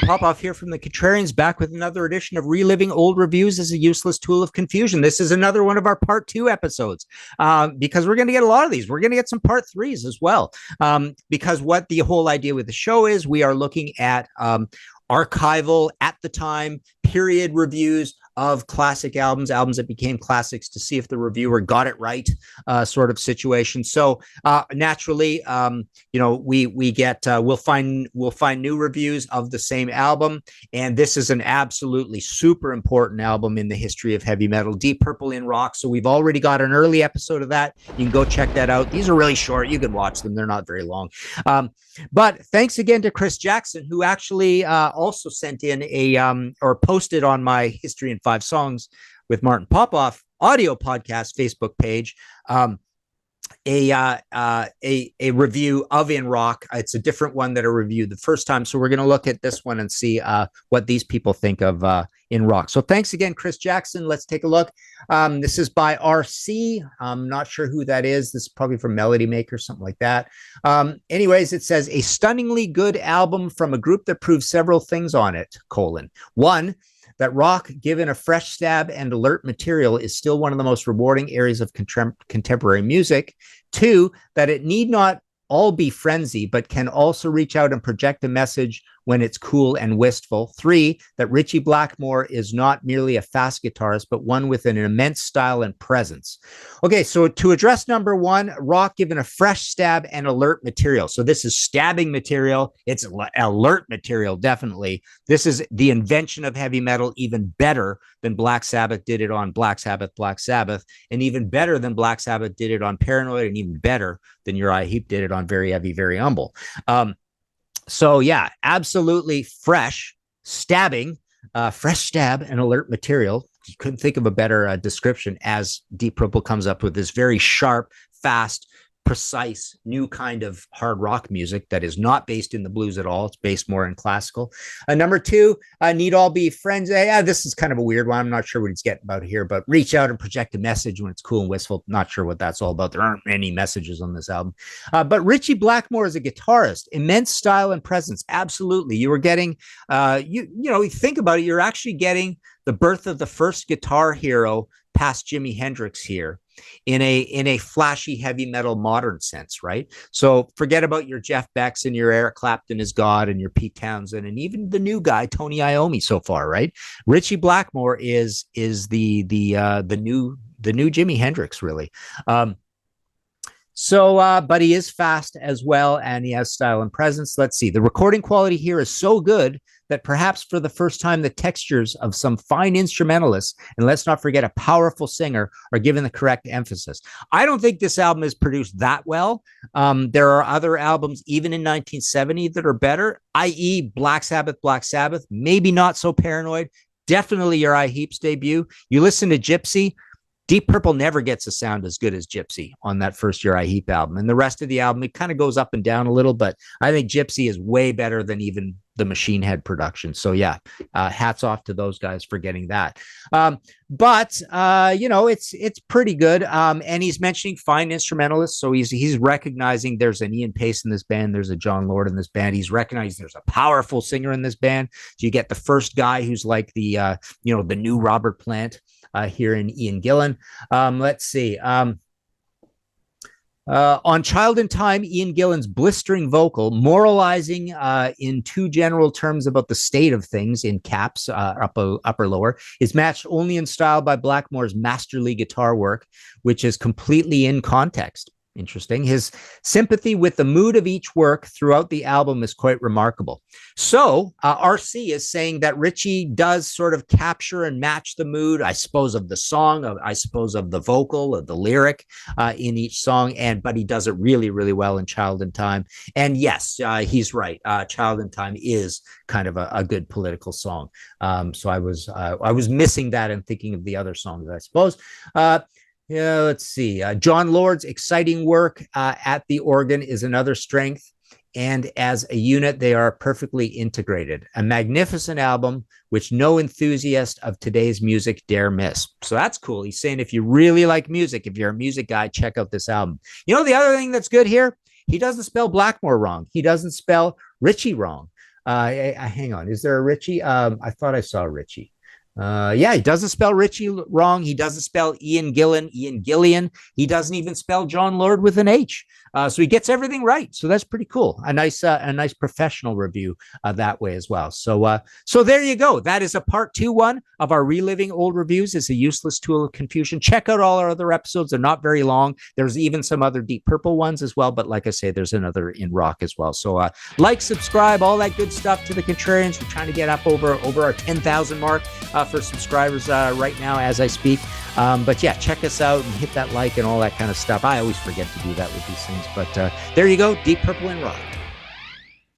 Popoff here from the Contrarians, back with another edition of Reliving Old Reviews as a Useless Tool of Confusion. This is another one of our part 2 episodes because we're going to get a lot of these. We're going to get some part 3s as well because what the whole idea with the show is, we are looking at archival, at the time, period reviews of classic albums that became classics, to see if the reviewer got it right, sort of situation. So naturally, we get we'll find new reviews of the same album, and this is an absolutely super important album in the history of heavy metal, Deep Purple in Rock. So we've already got an early episode of that. You can go check that out. These are really short. You can watch them. They're not very long. But thanks again to Chris Jackson, who actually also sent in or posted on my History in 5 Songs with Martin Popoff audio podcast Facebook page a review of In Rock. It's a different one that I reviewed the first time, so we're going to look at this one and see what these people think of In Rock. So thanks again, Chris Jackson. Let's take a look. This is by RC. I'm not sure who that is. This is probably from Melody Maker, something like that. Anyways, it says, a stunningly good album from a group that proves several things on it, : 1, that rock, given a fresh stab and alert material, is still one of the most rewarding areas of contemporary music. 2, that it need not all be frenzy, but can also reach out and project a message when it's cool and wistful. 3, that Ritchie Blackmore is not merely a fast guitarist, but one with an immense style and presence. Okay, so to address number 1, rock given a fresh stab and alert material. So this is stabbing material. It's alert material, definitely. This is the invention of heavy metal, even better than Black Sabbath did it on Black Sabbath, and even better than Black Sabbath did it on Paranoid, and even better than Uriah Heep did it on Very Heavy, Very Humble. So yeah, absolutely fresh stabbing, fresh stab and alert material. You couldn't think of a better description, as Deep Purple comes up with this very sharp, fast, precise new kind of hard rock music that is not based in the blues at all. It's based more in classical. Number 2, need all be friends. This is kind of a weird one. I'm not sure what he's getting about here, but reach out and project a message when it's cool and wistful. Not sure what that's all about. There aren't any messages on this album. But Ritchie Blackmore is a guitarist, immense style and presence. Absolutely. You were getting, you think about it, you're actually getting the birth of the first guitar hero past Jimi Hendrix here, in a flashy heavy metal modern sense, right? So forget about your Jeff Becks and your Eric Clapton as God and your Pete Townsend and even the new guy Tony Iommi so far, right? Ritchie Blackmore is the new Jimi Hendrix, really. But he is fast as well, and he has style and presence. Let's see. The recording quality here is so good that perhaps for the first time, the textures of some fine instrumentalists, and let's not forget a powerful singer, are given the correct emphasis. I don't think this album is produced that well. There are other albums, even in 1970, that are better, i.e. Black Sabbath, maybe not so Paranoid, definitely Uriah Heep's debut. You listen to Gypsy, Deep Purple never gets a sound as good as Gypsy on that first Uriah Heep album. And the rest of the album, it kind of goes up and down a little, but I think Gypsy is way better than even the Machine Head production. So yeah, hats off to those guys for getting that. But it's pretty good. And he's mentioning fine instrumentalists. So he's recognizing there's an Ian Pace in this band. There's a John Lord in this band. He's recognizing there's a powerful singer in this band. So you get the first guy who's like the new Robert Plant here in Ian Gillan. Let's see. On Child in Time, Ian Gillan's blistering vocal, moralizing in 2 general terms about the state of things, in caps, upper, lower, is matched only in style by Blackmore's masterly guitar work, which is completely in context. Interesting. His sympathy with the mood of each work throughout the album is quite remarkable. So RC is saying that Ritchie does sort of capture and match the mood, I suppose, of the song, I suppose of the vocal, of the lyric in each song, but he does it really, really well in Child in Time. And yes, he's right. Child in Time is kind of a good political song. So I was missing that and thinking of the other songs, I suppose. Yeah, let's see. John Lord's exciting work at the organ is another strength. And as a unit, they are perfectly integrated. A magnificent album, which no enthusiast of today's music dare miss. So that's cool. He's saying if you really like music, if you're a music guy, check out this album. The other thing that's good here, he doesn't spell Blackmore wrong. He doesn't spell Ritchie wrong. Hang on. Is there a Richie? I thought I saw Richie. Yeah, he doesn't spell Richie wrong. He doesn't spell Ian Gillian. He doesn't even spell John Lord with an H. So he gets everything right. So that's pretty cool. A nice professional review that way as well. So there you go. That is a part 2-1 of our Reliving Old Reviews. It's a useless tool of confusion. Check out all our other episodes. They're not very long. There's even some other Deep Purple ones as well. But like I say, there's another in rock as well. So like, subscribe, all that good stuff to the Contrarians. We're trying to get up over our 10,000 mark for subscribers right now as I speak. But yeah, check us out and hit that like and all that kind of stuff. I always forget to do that with these things. But there you go, Deep Purple in rock.